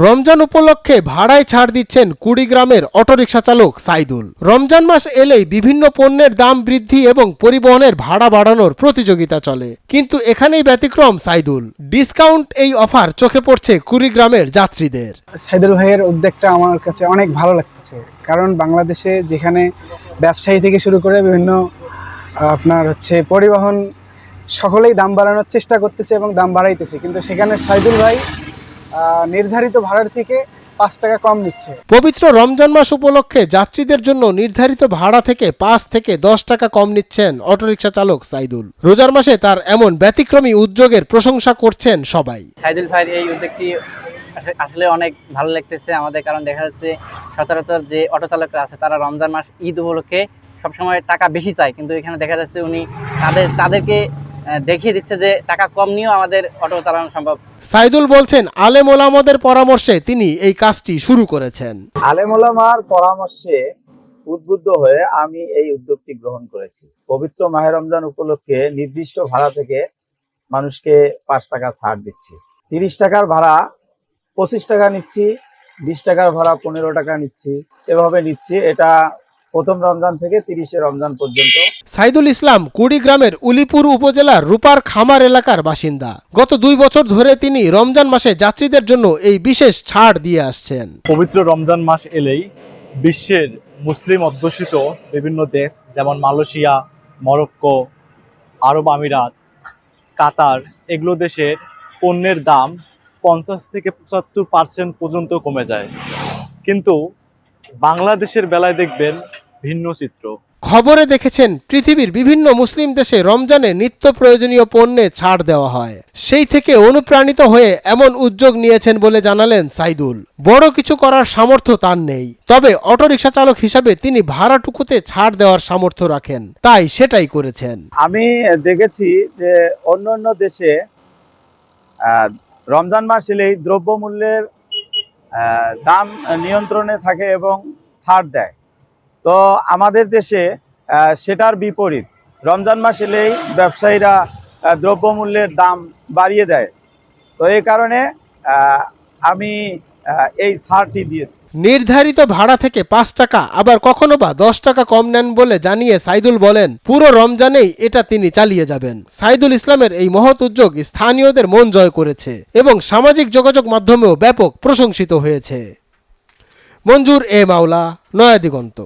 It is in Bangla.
রমজান উপলক্ষে ভাড়ায় ছাড় দিচ্ছেন কুড়িগ্রামের অটোরিকশা চালক সাইদুল। রমজান মাস এলেই বিভিন্ন পণ্যের দাম বৃদ্ধি এবং পরিবহনের ভাড়া বাড়ানোর প্রতিযোগিতা চলে, কিন্তু এখানেই ব্যতিক্রম সাইদুল। ডিসকাউন্ট এই অফার চোখে পড়ছে কুড়িগ্রামের যাত্রীদের। সাইদুল ভাইয়ের উদ্যোগটা আমার কাছে অনেক ভালো লাগতেছে, কারণ বাংলাদেশে যেখানে ব্যবসায়ী থেকে শুরু করে বিভিন্ন পরিবহন সকলেই দাম বাড়ানোর চেষ্টা করতেছে এবং দাম বাড়াইতেছে, কিন্তু সেখানে সাইদুল ভাই নির্ধারিত ভাড়ার থেকে 5 টাকা কম নিচ্ছে। পবিত্র রমজান মাস উপলক্ষে যাত্রীদের জন্য নির্ধারিত ভাড়া থেকে 5 থেকে 10 টাকা কম নিচ্ছেন অটোরিকশা চালক সাইদুল। রোজার মাসে তার এমন ব্যতিক্রমী উদ্যোগের প্রশংসা করছেন সবাই। সাইদুল ভাইয়ের এই উদ্যোগটি আসলে অনেক ভালো লাগতেছে আমাদের, কারণ দেখা যাচ্ছে সচরাচর যে অটো চালকরা আছে তারা রমজান মাস ঈদ উপলক্ষে সবসময় টাকা বেশি চায়, কিন্তু এখানে দেখা যাচ্ছে উনি তাদেরকে দেখিয়ে দিচ্ছে যে টাকা কম নিয়েও আমাদের অটো চালানো সম্ভব। সাইদুল বলছেন, আলেম ওলামাদের পরামর্শে তিনি এই কাজটি শুরু করেছেন। আলেম ওলামার পরামর্শে উদ্বুদ্ধ হয়ে আমি এই উদ্যোগটি গ্রহণ করেছি। পবিত্র মাহে রমজান উপলক্ষে নির্দিষ্ট ভাড়া থেকে মানুষকে 5 টাকা ছাড় দিচ্ছি। 30 টাকার ভাড়া 25 টাকা নিচ্ছি, 20 টাকার ভাড়া 15 টাকা নিচ্ছি, এভাবে নিচ্ছি। এটা প্রথম রমজান থেকে 30 রমজান পর্যন্ত। সাইদুল ইসলাম কুড়িগ্রামের উলিপুর উপজেলার রূপার খামার এলাকার বাসিন্দা। গত 2 বছর ধরে তিনি রমজান মাসে যাত্রীদের জন্য এই বিশেষ ছাড় দিয়ে আসছেন। পবিত্র রমজান মাস এলেই বিশ্বের মুসলিম অধ্যুষিত বিভিন্ন দেশ যেমন মালয়েশিয়া, মরক্কো, আরব আমিরাত, কাতার, এগুলো দেশের পণ্যের দাম 50 থেকে 75% পর্যন্ত কমে যায়, কিন্তু বাংলাদেশের বেলায় দেখবেন ভিন্ন চিত্র। খবরে দেখেছেন পৃথিবীর বিভিন্ন মুসলিম দেশে রমজানে নিত্য প্রয়োজনীয় পণ্যে ছাড় দেওয়া হয়। সেই থেকে অনুপ্রাণিত হয়ে এমন উদ্যোগ নিয়েছেন বলে জানালেন সাইদুল। বড় কিছু করার সামর্থ্য তার নেই, তবে অটোরিকশা চালক হিসাবে তিনি ভাড়াটুকুতে ছাড় দেওয়ার সামর্থ্য রাখেন, তাই সেটাই করেছেন। আমি দেখেছি যে অন্য দেশে রমজান মাস এলেই দ্রব্যমূল্যের দাম নিয়ন্ত্রণে থাকে এবং ছাড় দেয়। তো আমাদের দেশে সেটার বিপরীত, রমজান মাস এলেই ব্যবসায়ীরা দ্রব্যমূল্যের দাম বাড়িয়ে দেয়। তো এই কারণে আমি এই ছাড়টি দিয়েছি। নির্ধারিত ভাড়া থেকে 5 টাকা, আবার কখনো বা 10 টাকা কম নেন বলে জানিয়ে সাইদুল বলেন, পুরো রমজানেই এটা তিনি চালিয়ে যাবেন। সাইদুল ইসলামের এই মহৎ উদ্যোগ স্থানীয়দের মন জয় করেছে এবং সামাজিক যোগাযোগ মাধ্যমেও ব্যাপক প্রশংসিত হয়েছে। মঞ্জুর এ মাওলা, নয়া দিগন্ত।